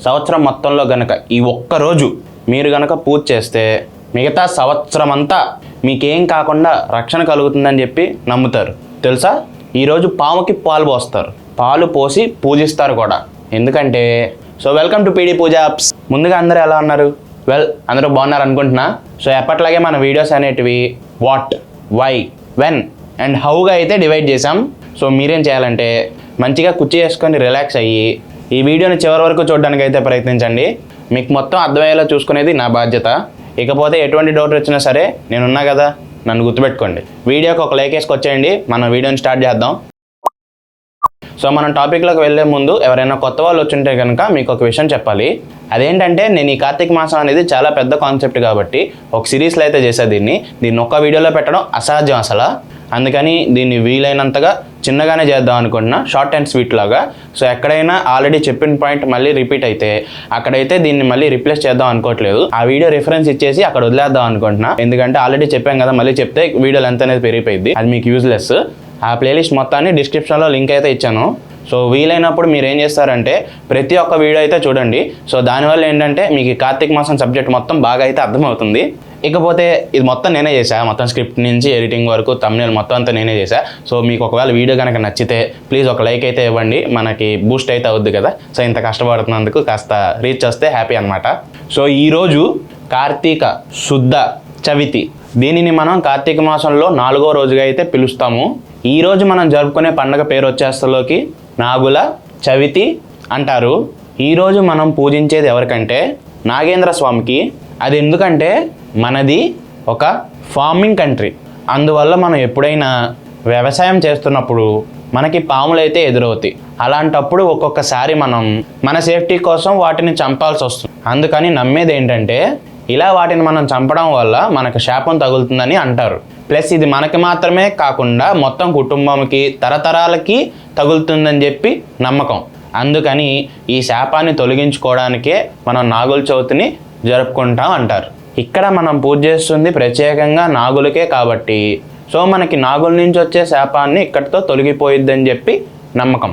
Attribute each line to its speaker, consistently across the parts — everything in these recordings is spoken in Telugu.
Speaker 1: సంవత్సరం మొత్తంలో గనక ఈ ఒక్క రోజు మీరు గనక పూజ చేస్తే మిగతా సంవత్సరం అంతా మీకేం కాకుండా రక్షణ కలుగుతుందని చెప్పి నమ్ముతారు. తెలుసా? ఈరోజు పాముకి పాలు పోస్తారు, పాలు పోసి పూజిస్తారు కూడా. ఎందుకంటే welcome to PD Pooja apps. ముందుగా అందరూ ఎలా ఉన్నారు? అందరూ బాగున్నారు అనుకుంటున్నా. ఎప్పట్లాగే మన వీడియోస్ అనేటివి వాట్, వై, వెన్ అండ్ హౌగా అయితే డివైడ్ చేసాం. మీరేం చేయాలంటే మంచిగా కుర్చీ చేసుకొని రిలాక్స్ అయ్యి ఈ వీడియోని చివరి వరకు చూడడానికి అయితే ప్రయత్నించండి. మీకు మొత్తం అర్థమయ్యేలా చూసుకునేది నా బాధ్యత. ఇకపోతే ఎటువంటి డౌట్ వచ్చినా సరే నేనున్నా కదా, నన్ను గుర్తుపెట్టుకోండి. వీడియోకి ఒక లైక్ వేసుకొచ్చేయండి, మనం వీడియోని స్టార్ట్ చేద్దాం. మనం టాపిక్లోకి వెళ్ళే ముందు ఎవరైనా కొత్త వాళ్ళు వచ్చుంటే కనుక మీకు ఒక విషయం చెప్పాలి. అదేంటంటే నేను ఈ కార్తీక మాసం అనేది చాలా పెద్ద కాన్సెప్ట్ కాబట్టి ఒక సిరీస్లో అయితే చేసా. దీన్ని ఒక్క వీడియోలో పెట్టడం అసాధ్యం అసలు. అందుకని దీన్ని వీలైనంతగా చిన్నగానే చేద్దాం అనుకుంటున్నా, షార్ట్ అండ్ స్వీట్ లాగా. ఎక్కడైనా ఆల్రెడీ చెప్పిన పాయింట్ మళ్ళీ రిపీట్ అయితే అక్కడైతే దీన్ని మళ్ళీ రిప్లేస్ చేద్దాం అనుకోవట్లేదు. ఆ వీడియో రిఫరెన్స్ ఇచ్చేసి అక్కడ వదిలేద్దాం అనుకుంటున్నా. ఎందుకంటే ఆల్రెడీ చెప్పాం కదా, మళ్ళీ చెప్తే వీడియో లెంత్ అనేది పెరిగిపోయింది, అది మీకు యూజ్లెస్. ఆ ప్లేలిస్ట్ మొత్తాన్ని డిస్క్రిప్షన్లో లింక్ అయితే ఇచ్చాను. వీలైనప్పుడు మీరు ఏం చేస్తారంటే ప్రతి ఒక్క వీడియో అయితే చూడండి. దానివల్ల ఏంటంటే మీకు కార్తీక మాసం సబ్జెక్ట్ మొత్తం బాగా అయితే అర్థమవుతుంది. ఇకపోతే ఇది మొత్తం నేనే చేశా, మొత్తం స్క్రిప్ట్ నుంచి ఎడిటింగ్ వరకు తమ్నేల్ మొత్తం అంతా నేనే చేశా. మీకు ఒకవేళ వీడియో కనుక నచ్చితే ప్లీజ్ ఒక లైక్ అయితే ఇవ్వండి, మనకి బూస్ట్ అయితే అవుద్ది కదా. ఇంత కష్టపడుతున్నందుకు కాస్త రీచ్ వస్తే హ్యాపీ అనమాట. ఈరోజు కార్తీక శుద్ధ చవితి, దీనిని మనం కార్తీక మాసంలో 4వ రోజుగా అయితే పిలుస్తాము. ఈరోజు మనం జరుపుకునే పండగ పేరు వచ్చేస్తలోకి నాగుల చవితి అంటారు. ఈరోజు మనం పూజించేది ఎవరికంటే నాగేంద్ర స్వామికి. అది ఎందుకంటే మనది ఒక ఫార్మింగ్ కంట్రీ, అందువల్ల మనం ఎప్పుడైనా వ్యవసాయం చేస్తున్నప్పుడు మనకి పాములు అయితే ఎదురవుతాయి. అలాంటప్పుడు ఒక్కొక్కసారి మనం మన సేఫ్టీ కోసం వాటిని చంపాల్సి వస్తుంది. అందుకని నమ్మేది ఏంటంటే ఇలా వాటిని మనం చంపడం వల్ల మనకు శాపం తగులుతుందని అంటారు. ప్లస్ ఇది మనకి మాత్రమే కాకుండా మొత్తం కుటుంబంకి తరతరాలకి తగులుతుందని చెప్పి నమ్మకం. అందుకని ఈ శాపాన్ని తొలగించుకోవడానికే మనం నాగుల చవితిని జరుపుకుంటాం అంటారు. ఇక్కడ మనం పూజ చేస్తుంది ప్రత్యేకంగా నాగులకే కాబట్టి మనకి నాగుల నుంచి వచ్చే శాపాన్ని ఇక్కడితో తొలగిపోయిద్దని చెప్పి నమ్మకం.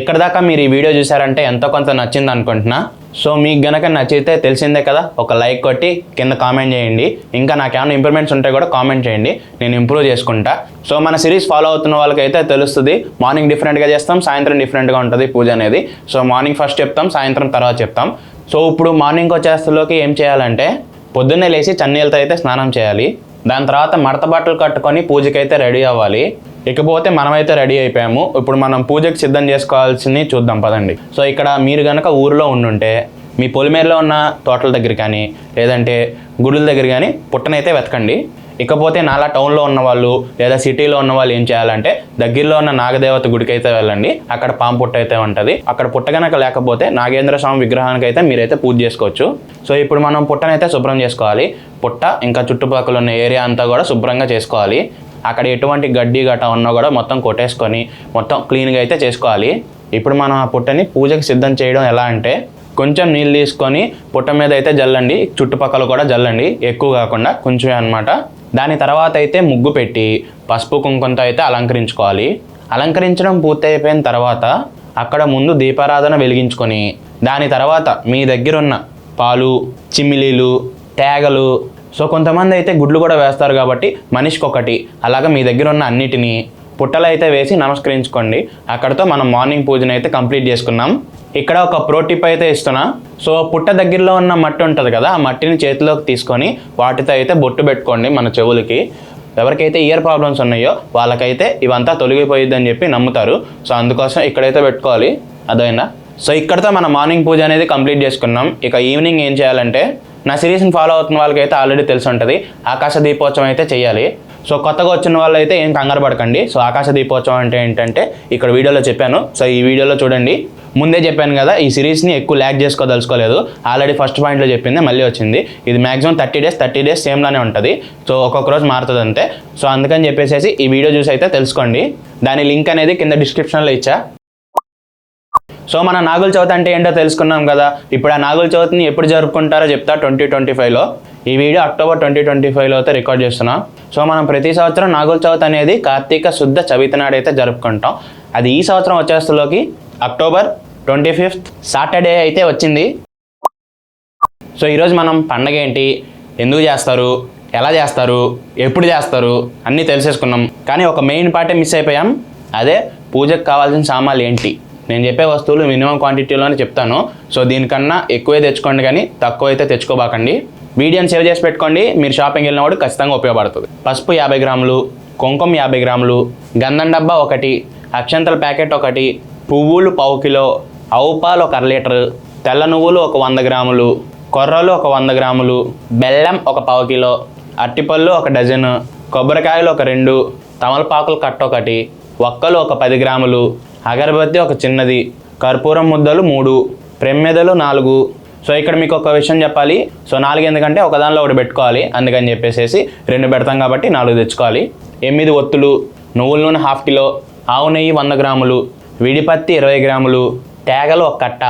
Speaker 1: ఇక్కడ దాకా మీరు ఈ వీడియో చూసారంటే ఎంతో కొంత నచ్చింది అనుకుంటున్నా. మీకు గనక నచ్చితే తెలిసిందే కదా, ఒక లైక్ కొట్టి కింద కామెంట్ చేయండి. ఇంకా నాకేమైనా ఇంప్రూవ్మెంట్స్ ఉంటే కూడా కామెంట్ చేయండి, నేను ఇంప్రూవ్ చేసుకుంటా. మన సిరీస్ ఫాలో అవుతున్న వాళ్ళకైతే తెలుస్తుంది, మార్నింగ్ డిఫరెంట్గా చేస్తాం, సాయంత్రం డిఫరెంట్గా ఉంటుంది పూజ అనేది. మార్నింగ్ ఫస్ట్ చెప్తాం, సాయంత్రం తర్వాత చెప్తాం. ఇప్పుడు మార్నింగ్ వచ్చేస్తలోకి ఏం చేయాలంటే పొద్దున్నే లేచి చన్నీళ్ళతో అయితే స్నానం చేయాలి. దాని తర్వాత మడత బట్టలు కట్టుకొని పూజకైతే రెడీ అవ్వాలి. ఇకపోతే మనమైతే రెడీ అయిపోయాము. ఇప్పుడు మనం పూజకి సిద్ధం చేసుకోవాల్సింది చూద్దాం పదండి. ఇక్కడ మీరు కనుక ఊరిలో ఉండుంటే మీ పొలిమేరలో ఉన్న తోటల దగ్గర కానీ లేదంటే గుడుల దగ్గర కానీ పుట్టనైతే వెతకండి. ఇకపోతే నాలా టౌన్లో ఉన్న వాళ్ళు లేదా సిటీలో ఉన్న వాళ్ళు ఏం చేయాలంటే దగ్గరలో ఉన్న నాగదేవత గుడికి అయితే వెళ్ళండి. అక్కడ పాము పుట్ట అయితే ఉంటుంది. అక్కడ పుట్ట కనుక లేకపోతే నాగేంద్ర స్వామి విగ్రహానికి అయితే మీరైతే పూజ చేసుకోవచ్చు. ఇప్పుడు మనం పుట్టనైతే శుభ్రం చేసుకోవాలి. పుట్ట ఇంకా చుట్టుపక్కల ఉన్న ఏరియా అంతా కూడా శుభ్రంగా చేసుకోవాలి. అక్కడ ఎటువంటి గడ్డి గట్ట ఉన్నా కూడా మొత్తం కొట్టేసుకొని మొత్తం క్లీన్గా అయితే చేసుకోవాలి. ఇప్పుడు మనం ఆ పుట్టని పూజకి సిద్ధం చేయడం ఎలా అంటే కొంచెం నీళ్ళు తీసుకొని పుట్ట మీద అయితే జల్లండి, చుట్టుపక్కల కూడా జల్లండి, ఎక్కువ కాకుండా కొంచెమే అనమాట. దాని తర్వాత అయితే ముగ్గు పెట్టి పసుపు కుంకుమతో అయితే అలంకరించుకోవాలి. అలంకరించడం పూర్తి అయిపోయిన తర్వాత అక్కడ ముందు దీపారాధన వెలిగించుకొని దాని తర్వాత మీ దగ్గర ఉన్న పాలు, చిమ్మిలీలు, తేగలు, కొంతమంది అయితే గుడ్లు కూడా వేస్తారు కాబట్టి మనిషికి ఒకటి అలాగా మీ దగ్గర ఉన్న అన్నిటినీ పుట్టలు అయితే వేసి నమస్కరించుకోండి. అక్కడితో మనం మార్నింగ్ పూజను అయితే కంప్లీట్ చేసుకున్నాం. ఇక్కడ ఒక ప్రో టిప్ అయితే ఇస్తున్నా. పుట్ట దగ్గరలో ఉన్న మట్టి ఉంటుంది కదా, ఆ మట్టిని చేతిలోకి తీసుకొని వాటితో అయితే బొట్టు పెట్టుకోండి మన చెవులకి. ఎవరికైతే ఇయర్ ప్రాబ్లమ్స్ ఉన్నాయో వాళ్ళకైతే ఇవంతా తొలగిపోయిద్ది అని చెప్పి నమ్ముతారు. అందుకోసం ఇక్కడైతే పెట్టుకోవాలి. అదైనా ఇక్కడితో మన మార్నింగ్ పూజ అనేది కంప్లీట్ చేసుకున్నాం. ఇక ఈవినింగ్ ఏం చేయాలంటే నా సిరీస్ని ఫాలో అవుతున్న వాళ్ళకైతే ఆల్రెడీ తెలిసి ఉంటుంది, ఆకాశ దీపోత్సవం అయితే చేయాలి. కొత్తగా వచ్చిన వాళ్ళు అయితే ఏం కంగారు పడకండి. ఆకాశ దీపోత్సవం అంటే ఏంటంటే ఇక్కడ వీడియోలో చెప్పాను. ఈ వీడియోలో చూడండి. ముందే చెప్పాను కదా, ఈ సిరీస్ని ఎక్కువ ల్యాగ్ చేసుకోదలుచుకోలేదు. ఆల్రెడీ ఫస్ట్ పాయింట్లో చెప్పింది మళ్ళీ వచ్చింది. ఇది మ్యాక్సిమం 30 డేస్ సేమ్లానే ఉంటుంది. ఒక్కొక్క రోజు మారుతుంది అంతే. అందుకని చెప్పేసి ఈ వీడియో చూసి అయితే తెలుసుకోండి. దాని లింక్ అనేది కింద డిస్క్రిప్షన్లో ఇచ్చా. మన నాగుల చవితి అంటే ఏంటో తెలుసుకున్నాం కదా. ఇప్పుడు ఆ నాగుల చవితిని ఎప్పుడు జరుపుకుంటారో చెప్తా. 2025లో ఈ వీడియో అక్టోబర్ 2025లో అయితే రికార్డ్ చేస్తున్నాం. మనం ప్రతి సంవత్సరం నాగుల చవితి అనేది కార్తీక శుద్ధ చవితి నాడు అయితే జరుపుకుంటాం. అది ఈ సంవత్సరం వచ్చేస్తలోకి అక్టోబర్ 25th సాటర్డే అయితే వచ్చింది. సో ఈరోజు మనం పండగ ఏంటి, ఎందుకు చేస్తారు, ఎలా చేస్తారు, ఎప్పుడు చేస్తారు అన్నీ తెలిసేసుకున్నాం. కానీ ఒక మెయిన్ పార్టే మిస్ అయిపోయాం. అదే పూజకు కావాల్సిన సామాన్లు ఏంటి. నేను చెప్పే వస్తువులు మినిమం క్వాంటిటీలోనే చెప్తాను. సో దీనికన్నా ఎక్కువే తెచ్చుకోండి, కానీ తక్కువ అయితే తెచ్చుకోబాకండి. వీడియోని సేవ్ చేసి పెట్టుకోండి, మీరు షాపింగ్ వెళ్ళినప్పుడు ఖచ్చితంగా ఉపయోగపడుతుంది. పసుపు 50 గ్రాములు, కుంకుమ 50 గ్రాములు, గంధం డబ్బా 1, అక్షంతల ప్యాకెట్ 1, పువ్వులు 1/2 కిలో, ఆవు పాలు 1 అర లీటరు, తెల్ల నువ్వులు 100 గ్రాములు, కొర్రలు 100 గ్రాములు, బెల్లం 1/4 కిలో, అరటిపళ్ళు 1 డజను, కొబ్బరికాయలు 2, తమలపాకులు కట్ట 1, వక్కలు 10 గ్రాములు, అగరబత్తి 1 చిన్నది, కర్పూరం ముద్దలు 3, ప్రమ్మెదలు 4. సో ఇక్కడ మీకు ఒక విషయం చెప్పాలి. సో 4 ఎందుకంటే ఒక దానిలో ఒకటి పెట్టుకోవాలి, అందుకని చెప్పేసి 2 పెడతాం కాబట్టి 4 తెచ్చుకోవాలి. 8 ఒత్తులు, నువ్వుల నూనె 1/2 కిలో, ఆవు నెయ్యి 100 గ్రాములు, విడిపత్తి 20 గ్రాములు, తేగలు 1 కట్ట,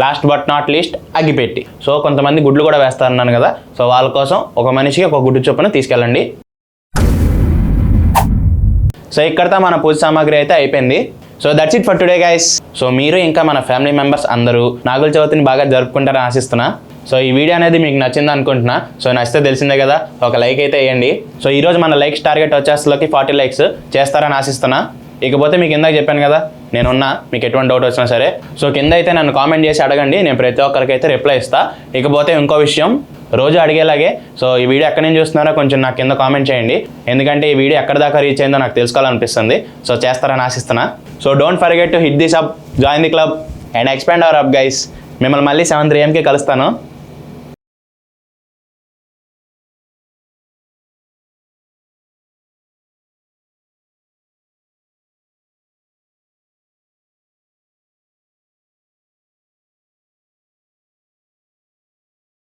Speaker 1: లాస్ట్ బట్ నాట్ లీస్ట్ అగ్గిపెట్టి. సో కొంతమంది గుడ్లు కూడా వేస్తారన్నాను కదా, సో వాళ్ళ కోసం ఒక మనిషికి ఒక గుడ్డు చొప్పున తీసుకెళ్ళండి. సో ఇక్కడతో మన పూజ సామాగ్రి అయితే అయిపోయింది. So that's it for today guys. So మీరు ఇంకా మన ఫ్యామిలీ మెంబర్స్ అందరూ నాగుల చవితిని బాగా జరుపుకుంటారని ఆశిస్తున్నా. సో ఈ వీడియో అనేది మీకు నచ్చింది అనుకుంటున్నా. సో నచ్చితే తెలిసిందే కదా, ఒక లైక్ అయితే వేయండి. సో ఈరోజు మన లైక్స్ టార్గెట్ వచ్చేసరికి 40 లైక్స్ చేస్తారని ఆశిస్తున్నా. ఇకపోతే మీకు ఇందాక చెప్పాను కదా నేనున్నా, మీకు ఎటువంటి డౌట్ వచ్చినా సరే సో కింద అయితే నన్ను కామెంట్ చేసి అడగండి, నేను ప్రతి ఒక్కరికి అయితే రిప్లై ఇస్తా. ఇకపోతే ఇంకో విషయం, రోజు అడిగేలాగే సో ఈ వీడియో ఎక్కడి నుంచి చూస్తున్నారో కొంచెం నాకు కింద కామెంట్ చేయండి, ఎందుకంటే ఈ వీడియో ఎక్కడి దాకా రీచ్ అయిందో నాకు తెలుసుకోవాలనిపిస్తుంది. సో చేస్తారని ఆశిస్తున్నా. So don't forget to hit the sub, join the club and expand our up guys. మిమ్మల్ని మళ్ళీ 7 AM కలుస్తాను.